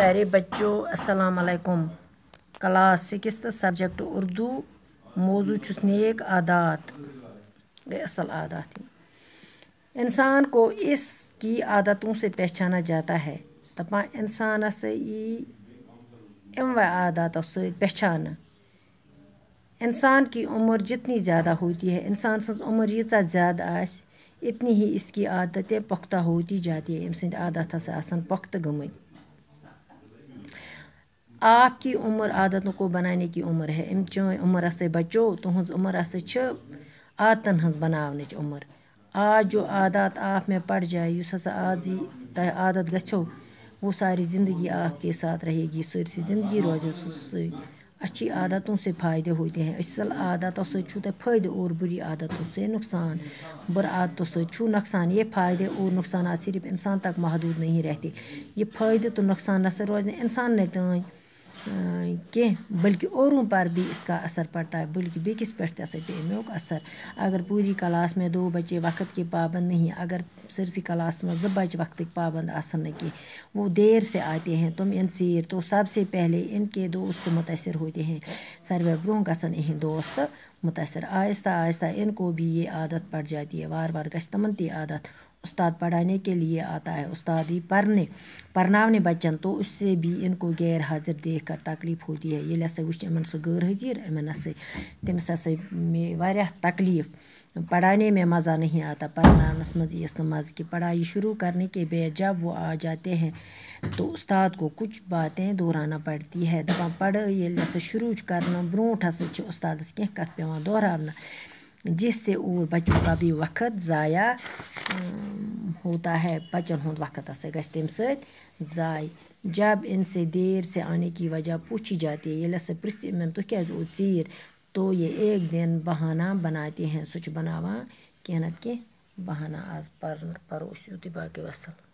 پیارے بچوں السلام علیکم۔ کلاس 6 سبجیکٹ اردو، موضوع چھس نیک عادات، اصل عادات۔ انسان کو اس کی عادتوں سے پہچانا جاتا ہے۔ دپان انسانس عاداتوں سے پہچان۔ انسان کی عمر جتنی زیادہ ہوتی ہے، انسان سن عمر ییژا زیادہ آس اتنی ہی اس کی عادتیں پختہ ہوتی جاتی ہے۔ سند عادت آسان پختہ گمت۔ آپ کی عمر عادتوں کو بنانے کی عمر ہے۔ چون عمر سے بچو تہذ عمر عادتن ہز بناونچ عمر۔ آج جو عادات آپ میں پڑ جائے، اس ہسا آج تہ عادت گھو، وہ ساری زندگی آپ کے ساتھ رہے گی، سرسی زندگی روز اچھی عادتوں سے فائدے ہوتے ہیں۔ اصل عادتوں سے چھو فائدے اور بری عادتوں سے نقصان۔ بر عادتوں سے چھو نقصان۔ یہ فائدے اور نقصانات صرف انسان تک محدود نہیں رہتے۔ یہ فائدے تو نقصان نہ روزنے انسان نے تان کی بلکہ اوروں پر بھی اس کا اثر پڑتا ہے، بلکہ بیکس پہ پہ امیک اثر۔ اگر پوری کلاس میں 2 بچے وقت کے پابند نہیں، اگر سرسی کلاس میں 2 بچے وقت کے پابند آسن کی، وہ دیر سے آتے ہیں، تم ان ثیر، تو سب سے پہلے ان کے دوست متاثر ہوتے ہیں۔ سروے برونہ گھن اہند دوست متاثر۔ آہستہ آہستہ ان کو بھی یہ عادت پڑ جاتی ہے، وار وار گھس تمن تی عادت۔ استاد پڑھانے کے لیے آتا ہے، استاد ہی پرناونے بچن، تو اس سے بھی ان کو غیر حاضر دیکھ کر تکلیف ہوتی ہے۔ یہ ہسا وچ امن سہ غیر حاضر، امن ہسا تمس ہسا میں واریاہ تکلیف۔ پڑھانے میں مزہ نہیں آتا، پڑھناس مز یس نہ مزہ کی۔ پڑھائی شروع کرنے کے بعد جب وہ آ جاتے ہیں تو استاد کو کچھ باتیں دہرانا پڑتی ہے۔ دپان پڑھائی ییٚلہِ ہسا شروع کرنا برونٹھ ہسا چھ استادس کینٛہہ کتھ پیوان دہراونا، جس سے اور بچوں کا بھی وقت ضائع ہوتا ہے۔ بچن ہند وقت ہسا گژھِ تمہِ سۭتۍ ضائع۔ جب ان سے دیر سے آنے کی وجہ پوچھی جاتی ہے، ییٚلہِ ہسا پرژھِ یمن تُہۍ کیازِ آوٕ ژیٖرۍ، تو یہ ایک دن بہانہ بناتے ہیں، سہ چھ بناوان کینٛہہ نتہٕ کینٛہہ بہانہ۔ آز پرو أسۍ یُتُے، باقی وسلام۔